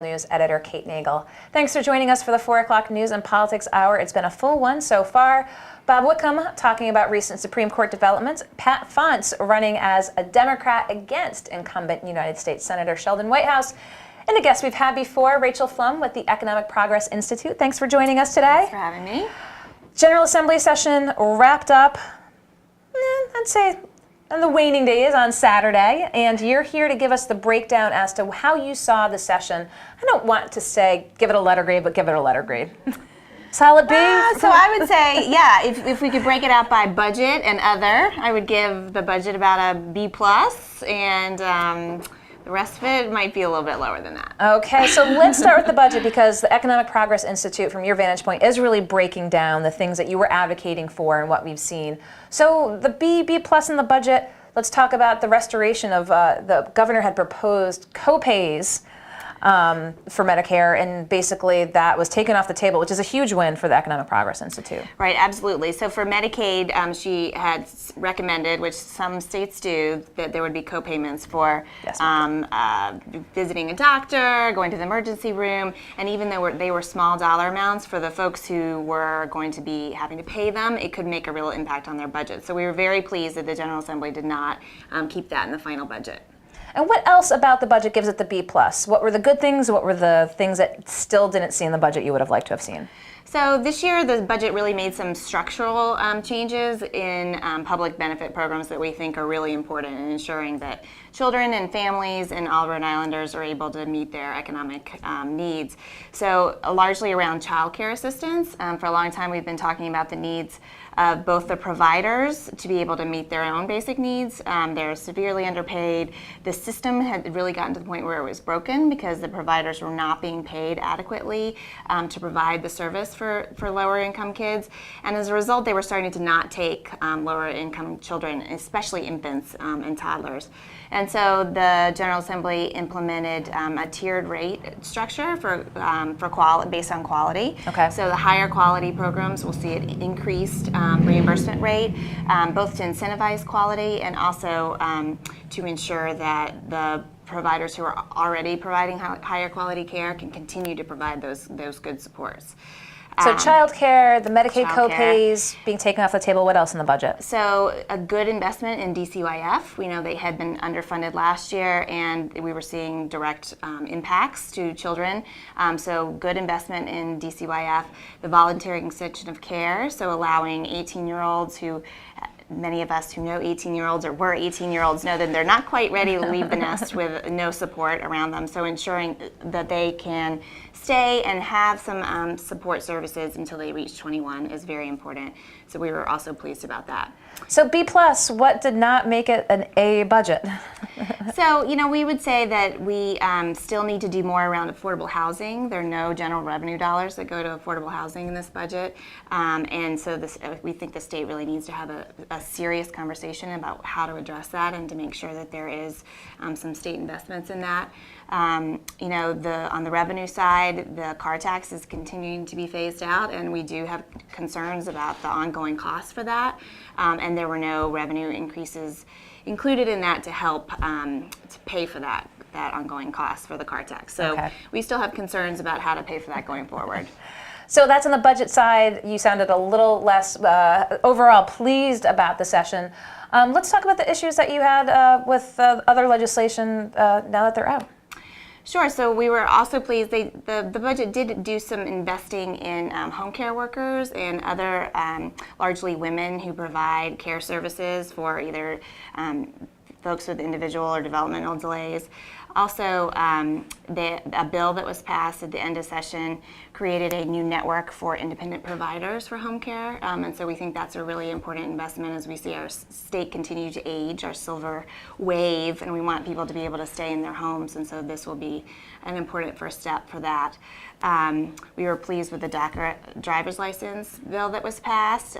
News editor Kate Nagel. Thanks for joining us for the 4 o'clock News and Politics Hour. It's been a full one so far. Bob Wickham talking about recent Supreme Court developments. Pat Fonts running as a Democrat against incumbent United States Senator Sheldon Whitehouse. And a guest we've had before, Rachel Flum with the Economic Progress Institute. Thanks for joining us today. Thanks for having me. General Assembly session wrapped up, I'd say, on the waning days on Saturday, and you're here to give us the breakdown as to how you saw the session. I don't want to say give it a letter grade, but give it a letter grade. Solid B? So I would say, yeah, if we could break it out by budget and other, I would give the budget about a B+, and the rest of it might be a little bit lower than that. Okay, so let's start with the budget, because the Economic Progress Institute, from your vantage point, is really breaking down the things that you were advocating for and what we've seen. So the B+ in the budget, let's talk about the restoration of, the governor had proposed co-pays for Medicare, and basically that was taken off the table, which is a huge win for the Economic Progress Institute. Right, absolutely. So for Medicaid, she had recommended, which some states do, that there would be co-payments for visiting a doctor, going to the emergency room, and even though they were small dollar amounts for the folks who were going to be having to pay them, it could make a real impact on their budget. So we were very pleased that the General Assembly did not keep that in the final budget. And what else about the budget gives it the B+? What were the good things? What were the things that still didn't see in the budget you would have liked to have seen? So this year, the budget really made some structural changes in public benefit programs that we think are really important in ensuring that children and families and all Rhode Islanders are able to meet their economic needs. So largely around child care assistance. For a long time, we've been talking about the needs of both the providers to be able to meet their own basic needs. They're severely underpaid. The system had really gotten to the point where it was broken because the providers were not being paid adequately to provide the service for lower income kids. And as a result, they were starting to not take lower income children, especially infants and toddlers. And so the General Assembly implemented a tiered rate structure for based on quality. Okay. So the higher quality programs will see an increased reimbursement rate, both to incentivize quality and also to ensure that the providers who are already providing higher quality care can continue to provide those good supports. So child care, the Medicaid co-pays being taken off the table. What else in the budget? So a good investment in DCYF. We know they had been underfunded last year, and we were seeing direct impacts to children. So good investment in DCYF. The voluntary extension of care, so allowing 18-year-olds who many of us who know 18-year-olds or were 18-year-olds know that they're not quite ready to leave the nest with no support around them. So ensuring that they can stay and have some support services until they reach 21 is very important. So we were also pleased about that. So B+, what did not make it an A budget? So, we would say that we still need to do more around affordable housing. There are no general revenue dollars that go to affordable housing in this budget. And so we think the state really needs to have a serious conversation about how to address that and to make sure that there is some state investments in that. On the revenue side, the car tax is continuing to be phased out, and we do have concerns about the ongoing costs for that. And there were no revenue increases included in that to help to pay for that ongoing cost for the car tax. So we still have concerns about how to pay for that going forward. So that's on the budget side. You sounded a little less overall pleased about the session. Let's talk about the issues that you had with other legislation now that they're out. Sure. So we were also pleased. The budget did do some investing in home care workers and other largely women who provide care services for either folks with individual or developmental delays. Also, a bill that was passed at the end of session created a new network for independent providers for home care, and so we think that's a really important investment as we see our state continue to age, our silver wave, and we want people to be able to stay in their homes, and so this will be an important first step for that. We were pleased with the DACA driver's license bill that was passed.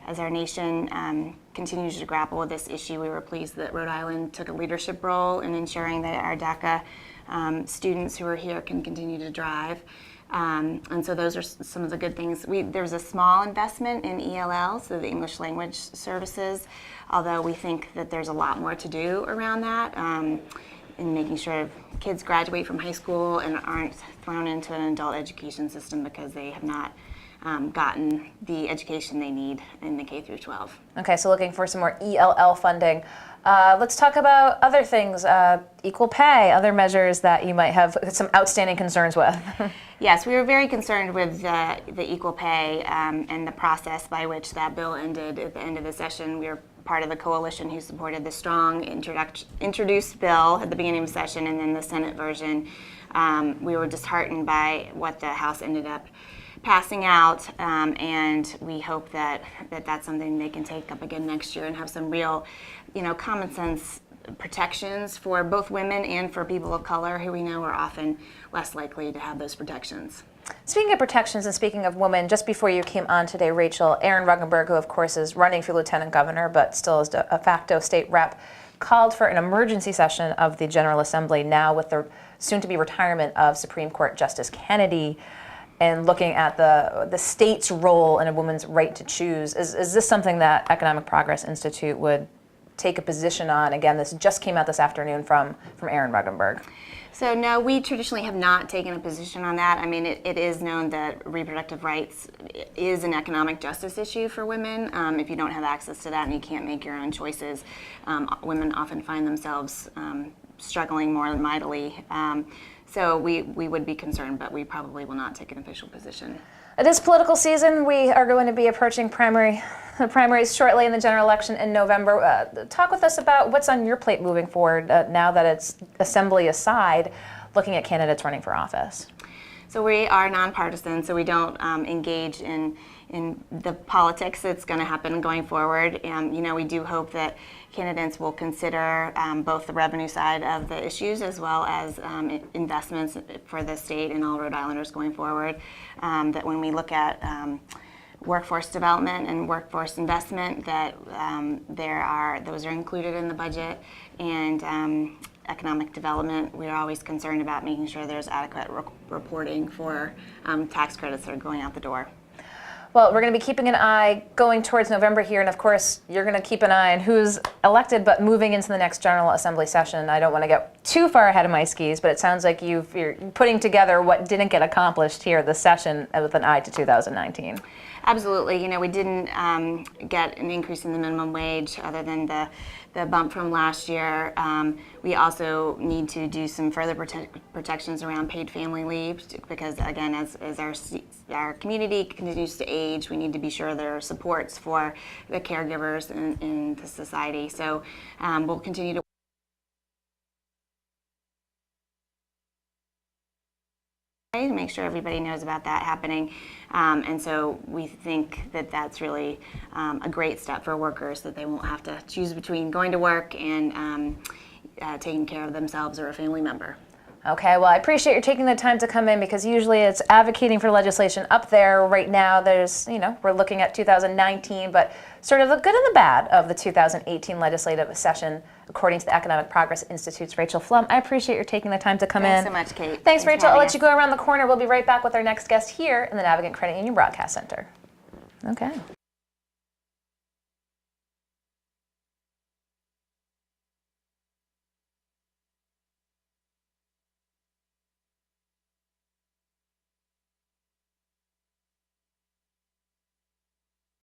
As our nation continues to grapple with this issue, we were pleased that Rhode Island took a leadership role in ensuring that our DACA students who are here can continue to drive. And so those are some of the good things. There was a small investment in ELL, so the English language services, although we think that there's a lot more to do around that. in making sure kids graduate from high school and aren't thrown into an adult education system because they have not gotten the education they need in the K through 12. Okay, so looking for some more ELL funding. Let's talk about other things, equal pay, other measures that you might have some outstanding concerns with. Yes, we were very concerned with the equal pay and the process by which that bill ended at the end of the session. We were part of the coalition who supported the strong introduced bill at the beginning of the session, and then the Senate version. We were disheartened by what the House ended up passing out, and we hope that that's something they can take up again next year and have some real, common sense protections for both women and for people of color who we know are often less likely to have those protections. Speaking of protections and speaking of women, just before you came on today, Rachel, Aaron Ruggenberg, who of course is running for lieutenant governor but still is a facto state rep, called for an emergency session of the General Assembly now with the soon-to-be retirement of Supreme Court Justice Kennedy, and looking at the state's role in a woman's right to choose. Is this something that Economic Progress Institute would take a position on? Again, this just came out this afternoon from Aaron Ruggenberg. So no, we traditionally have not taken a position on that. I mean, it is known that reproductive rights is an economic justice issue for women. If you don't have access to that and you can't make your own choices, women often find themselves struggling more mightily. So we would be concerned, but we probably will not take an official position. It is political season. We are going to be approaching primaries shortly in the general election in November. Talk with us about what's on your plate moving forward now that it's assembly aside, looking at candidates running for office. So we are nonpartisan, so we don't engage in the politics that's going to happen going forward. We do hope that candidates will consider both the revenue side of the issues as well as investments for the state and all Rhode Islanders going forward. That when we look at workforce development and workforce investment, that those are included in the budget, and economic development, we are always concerned about making sure there's adequate reporting for tax credits that are going out the door. Well, we're going to be keeping an eye going towards November here, and of course, you're going to keep an eye on who's elected, but moving into the next General Assembly session, I don't want to get too far ahead of my skis, but it sounds like you're putting together what didn't get accomplished here this session with an eye to 2019. Absolutely. We didn't get an increase in the minimum wage other than the bump from last year. We also need to do some further protections around paid family leave because, again, as our community continues to age, we need to be sure there are supports for the caregivers in the society. So we'll continue to make sure everybody knows about that happening. And so we think that that's really a great step for workers, that they won't have to choose between going to work and taking care of themselves or a family member. Okay, well, I appreciate you taking the time to come in because usually it's advocating for legislation up there. Right now, we're looking at 2019, but sort of the good and the bad of the 2018 legislative session, according to the Economic Progress Institute's Rachel Flum. I appreciate you taking the time to come in. Thanks so much, Kate. Thanks, Rachel. I'll let you go around the corner. We'll be right back with our next guest here in the Navigant Credit Union Broadcast Center. Okay.